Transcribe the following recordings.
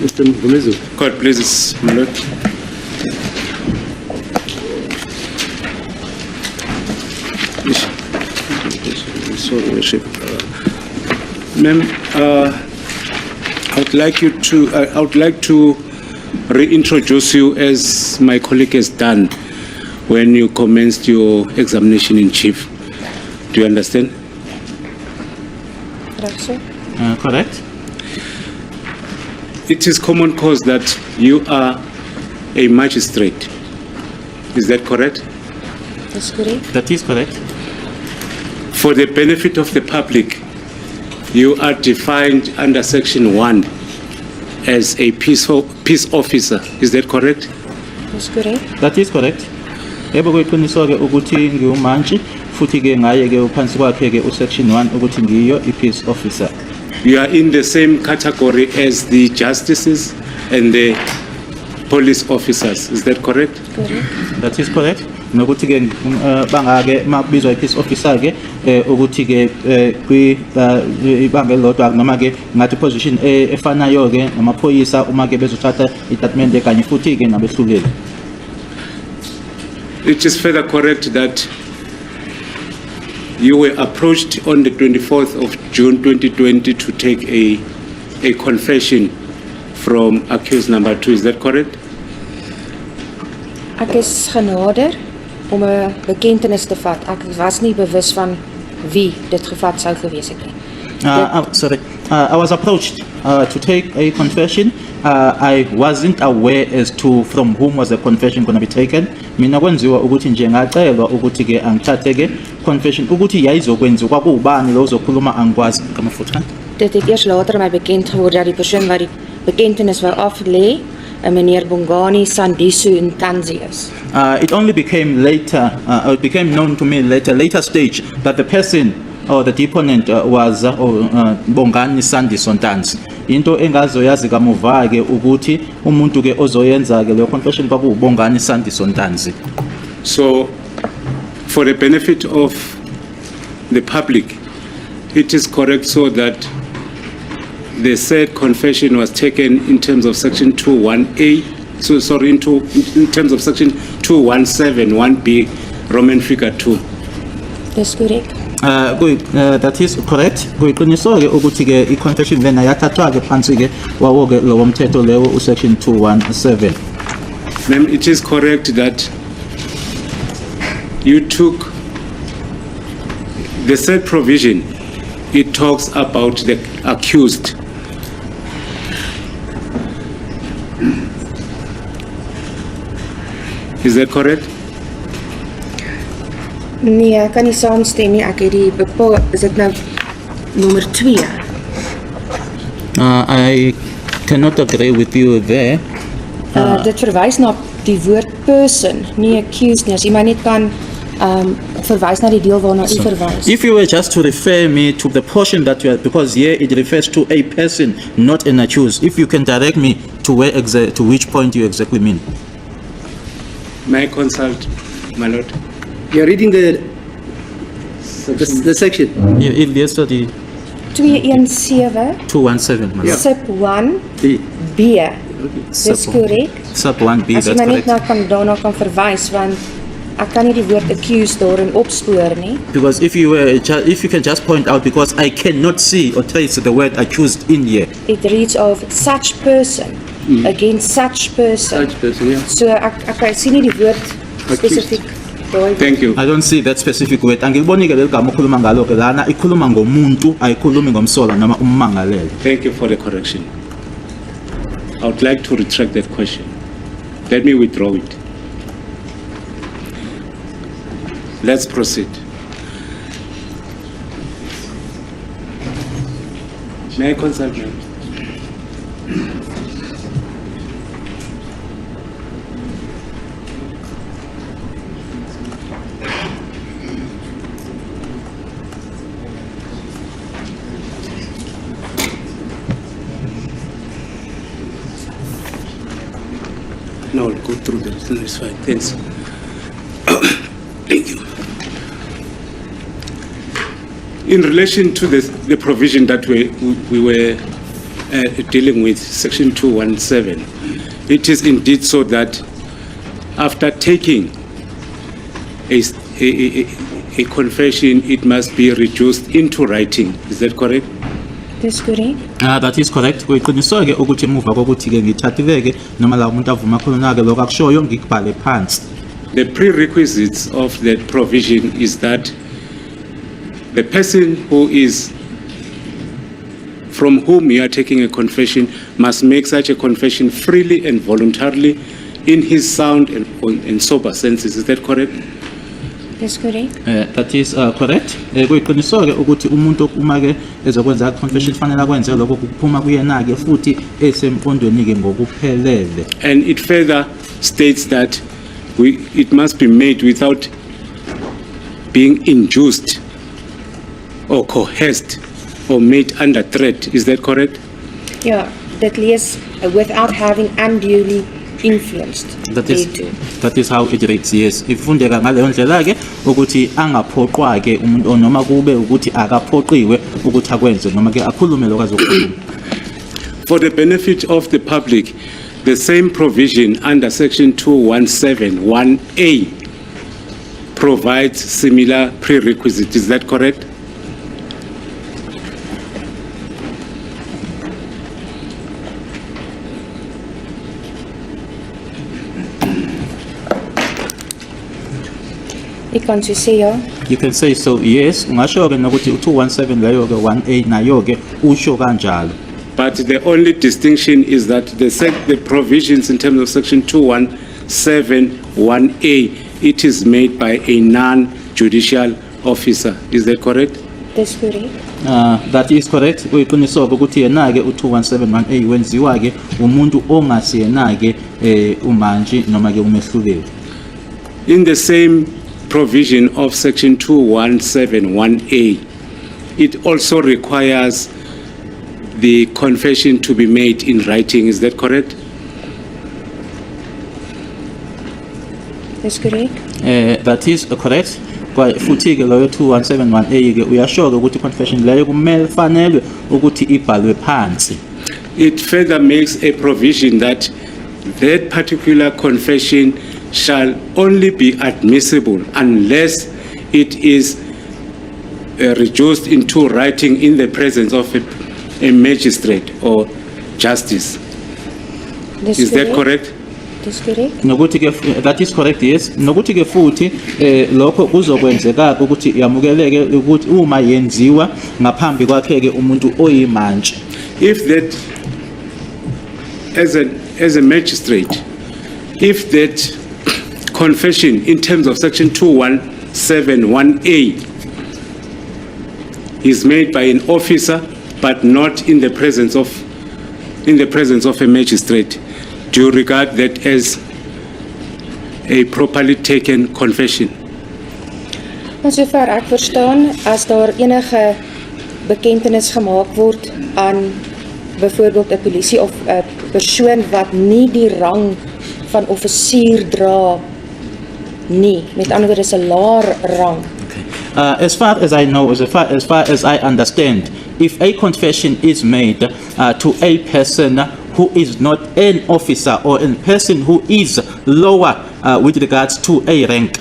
Mr. Mngomezulu. Court, please, my lord. So, Worship. Ma'am, I would like to reintroduce you as my colleague has done when you commenced your examination in chief. Do you understand? Correct, sir. Correct. It is common cause that you are a magistrate. Is that correct? That's correct. That is correct. For the benefit of the public, you are defined under Section 1 as a peace officer. Is that correct? That's correct. That is correct. Yebo kuyiqiniso ke ukuthi ngiwumantshi futhi ke ngaye ke uphansi kwakhe ke usection 1 ukuthi ngiyo i-peace officer. You are in the same category as the justices and the police officers. Is that correct? Correct. That is correct. Nokuthi ke bangake makubizwa i-peace officer ke ukuthi ke kwi ibanga elilodwa noma ke ngathi position efanayo ke namaphoyisa uma ke bezothatha itatimende kanye futhi ke nabehluleli. It is further correct that you were approached on the 24th of June 2020 to take a confession from accused number 2. Is that correct? Ek is genader om 'n bekentenis te vat. Ek was nie bewus van wie dit gevat sou gewees het nie. I was approached to take a confession. I wasn't aware as to from whom was the confession going to be taken. Mina kwenziwa ukuthi nje ngacelwa ukuthi ke angithathe ke confession ukuthi yayizokwenziwa kwakubani lo uzokhuluma angikwazi ngamafutha. Dit het eers later my bekend geword dat die persoon wat die bekentenis wou aflê, meneer Bongani Sandisu in Tanzi is. It only became later, it became known to me later stage that the person or the deponent was Bongani Sandisu Tanzi. Into engazoyazi kamuva ke ukuthi umuntu ke ozoyenza ke le confession kwakubongani Sandisu Tanzi. So, for the benefit of the public, it is correct so that the said confession was taken in terms of Section 21A, so sorry, in terms of Section 2171B, Roman figure 2. Dis korrek. That is correct. Kuyiqiniso ke ukuthi ke i-confession lena yathathwa ke phansi ke wawo ke lo mthetho lewo usection 217. Ma'am, it is correct that you took the said provision. It talks about the accused. Is that correct? Nee, ek kan nie saamstem nie. Ek het die bepaal, is dit nou nommer 2? I cannot agree with you there. Dit verwys na die woord person, nie accused nie. As jy maar net kan verwys na die deel waarna u verwys. If you were just to refer me to the portion that you are, because here it refers to a person, not an accused. If you can direct me to where to which point you exactly mean. May I consult, my lord? You're reading the section. Yeah, it lists the 217 217. Yeah. sub 1 B. B. Dis korrek. Sub 1B, As jy that's maar net correct. daarna kan verwys, want ek kan nie die woord accused daarin opspoor nie. Because if you can just point out, because I cannot see or trace the word accused in here. It reads of such person against such person. Such person, yeah. So ek sien nie die woord spesifiek daai. Thank you. I don't see that specific word. Angiliboni ke legama ukhuluma ngalo ke lana ikhuluma ngomuntu ayikhulumi ngomsola noma ummangaleli. Thank you for the correction. I would like to retract that question. Let me withdraw it. Let's proceed. May I consult you? No, I'll go through this. It's fine. Thanks. Thank you. In relation to the provision that we were dealing with Section 217. It is indeed so that after taking a confession, it must be reduced into writing. Is that correct? Dis korrek. That is correct. Kuyiqiniseke ukuthi emuva kokuthi ke ngithathileke noma la umuntu avuma khona ke lokho akushoyo ngikubhale phansi. The prerequisites of that provision is that the person from whom you are taking a confession must make such a confession freely and voluntarily in his sound and sober senses. Is that correct? Dis korrek. That is correct. Kuyiqiniseke ukuthi umuntu uma ke ezokwenza confession fanele akwenze lokho kuphuma kuyena ke futhi esemqondweni ke ngokuphelele. And it further states that it must be made without being induced or coerced or made under threat. Is that correct? Ja, dit lees without having unduly influenced. That is how it reads. Yes. Ifundeka ngaleyo ndlela ke ukuthi angaphoqwa ke umuntu noma kube ukuthi akaphoqiwe ukuthi akwenze noma ke akhulume lokazokhuluma. For the benefit of the public, the same provision under Section 217(1)(a) provides similar prerequisites. Is that correct? Ek kan so sê ja. You can say so, yes. Ungasho ke nokuthi 217 leyo ke 1A nayo ke usho kanjalo. But the only distinction is that the provisions in terms of Section 217(1)(a), it is made by a non-judicial officer. Is that correct? Dis korrek. That is correct. Kuyiqiniseke ukuthi yena ke u217(1)(a) wenziwa ke umuntu ongasiyena ke umantshi noma ke umehluleli. In the same provision of Section 217(1)(a), it also requires the confession to be made in writing. Is that correct? Dis korrek. That is correct. Futhi ke loyo 217(1)(a) ke uyasho ukuthi confession leyo kumele fanele ukuthi ibhalwe phansi. It further makes a provision that that particular confession shall only be admissible unless it is reduced into writing in the presence of a magistrate or justice. Is that correct? Dis korrek. Nokuthi ke that is correct, yes. Nokuthi ke futhi lokho kuzokwenzeka ukuthi yamukeleke ukuthi uma yenziwa ngaphambi kwakhe ke umuntu oyimantshi. If that as a magistrate, if that confession in terms of Section 217(1)(a) is made by an officer but not in the presence of a magistrate, do you regard that as a properly taken confession? Maar sover ek verstaan, as daar enige bekentenis gemaak word aan byvoorbeeld 'n polisie of 'n persoon wat nie die rang van offisier dra nie, met ander woorde is 'n laer rang. As far as I know, as far as I understand, if a confession is made to a person who is not an officer or a person who is lower with regards to a rank,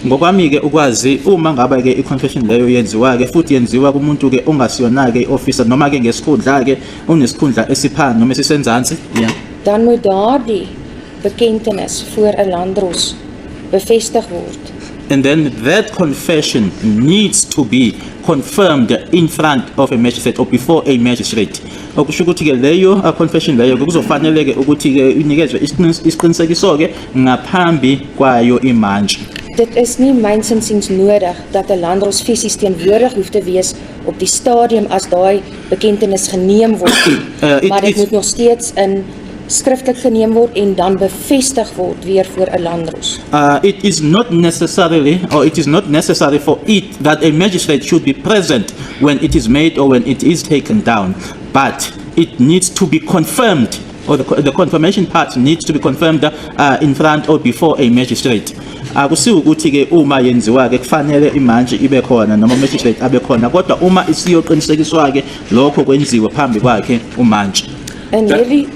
ngokwami ke ukwazi uma ngaba ke i-confession leyo yenziwa ke futhi yenziwa kumuntu ke ongasiyona ke officer noma ke ngesikhundla ke unesikhundla esiphansi noma esisenzansi, yeah, Dan moet daardie bekentenis voor 'n landdros bevestig word. and then that confession needs to be confirmed in front of a magistrate or before a magistrate. Okusho ukuthi ke leyo confession leyo kuzofanele ke ukuthi ke inikezwe isiqinisekiso ke ngaphambi kwayo imantshi. Dit is nie myns insiens nodig dat 'n landdros fisies teenwoordig hoef te wees op die stadium as daai bekentenis geneem word. Maar dit moet nog steeds in skriftelik geneem word en dan bevestig word weer voor 'n landdros. It is not necessary for it that a magistrate should be present when it is made or when it is taken down, but it needs to be confirmed, or the confirmation part needs to be confirmed in front or before a magistrate. akusiwo ukuthi ke uma yenziwa ke kufanele imanje ibe khona noma magistrate abe khona, kodwa uma isiyoqinisekiswa ke lokho kwenziwe phambi kwakhe umanje. In Dat- hierdie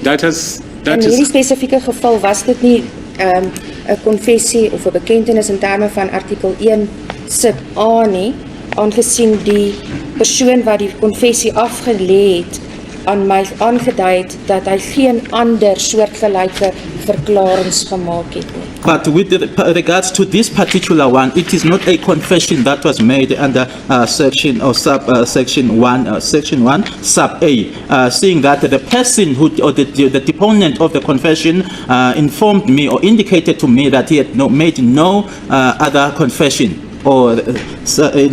That is in hierdie spesifieke geval was dit nie 'n konfessie of 'n bekentenis in terme van artikel 1 sub A nie, aangesien die persoon wat die konfessie afgelê het aan my aangedui het dat hy geen ander soortgelyke verklaringe gemaak het nie. But with regards to this particular one, it is not a confession that was made under section or section 1 sub A, seeing that the person who or the deponent of the confession informed me or indicated to me that he had made no other confession or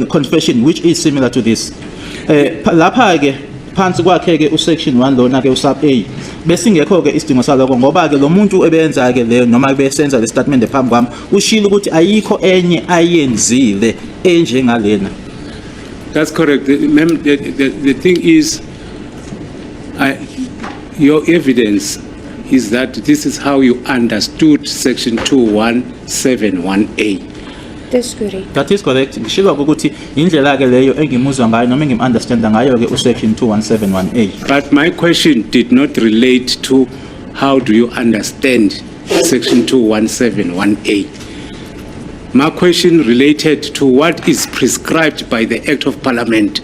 confession which is similar to this. Lapha ke phansi kwakhe ke usection 1 lona ke usub A besingekho ke isidingo saloko ngoba ke lo muntu ebenza ke leyo noma besenza le statement ephambi kwami ushilo ukuthi ayikho enye ayenzile enjengalena. That's correct. The thing is, your evidence is that this is how you understood section 2171A. Dis korrek. That is correct. Ngishilo ukuthi indlela ke leyo engimuzwa ngayo noma engim-understanda ngayo ke usection 2171A. But my question did not relate to how do you understand section 2171A. My question related to what is prescribed by the Act of Parliament.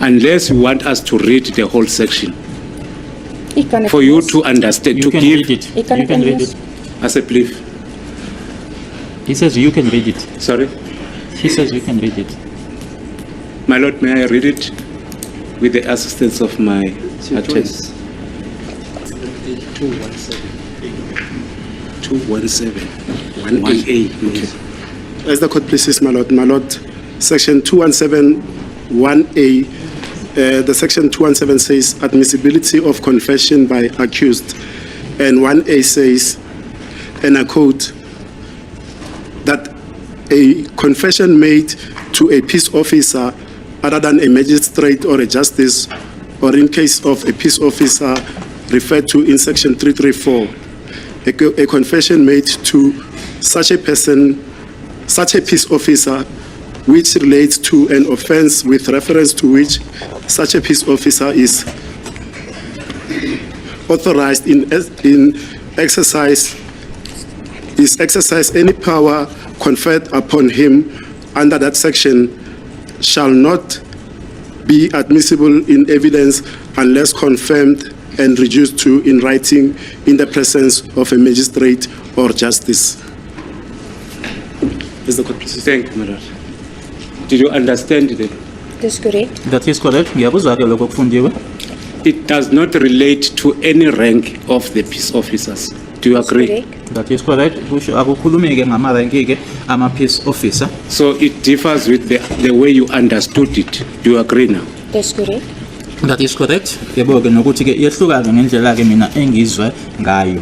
Unless you want us to read the whole section Ek kan dit for you lees. to understand, You to can give read it. You can You can read lees. it. as a belief. He says you can read it. Sorry? He says you can read it. My Lord, may I read it with the assistance of my attorney? 217. Okay. As the court pleases, my Lord, section 2171A, the section 217 says admissibility of confession by accused, and 1A says, and I quote, that a confession made to a peace officer other than a magistrate or a justice, or in case of a peace officer referred to in section 334, a confession made to such a person, such a peace officer, which relates to an offense with reference to which such a peace officer is authorized in exercise any power conferred upon him under that section shall not be admissible in evidence unless confirmed and reduced to in writing in the presence of a magistrate or justice. Is the court please? Thank you, my Lord. Did you understand that? Dis korrek. That is correct. Ngiyakuzwa ke lokho kufundiwe. It does not relate to any rank of the peace officers. Do you agree? Korrek. That is correct. Kusho akukhulumi ke ngamaranki ke ama peace officer. So it differs with the way you understood it. Do you agree now? Dis korrek. That is correct. Yebo ke nokuthi ke iyehlukana ngendlela ke mina engizwe ngayo.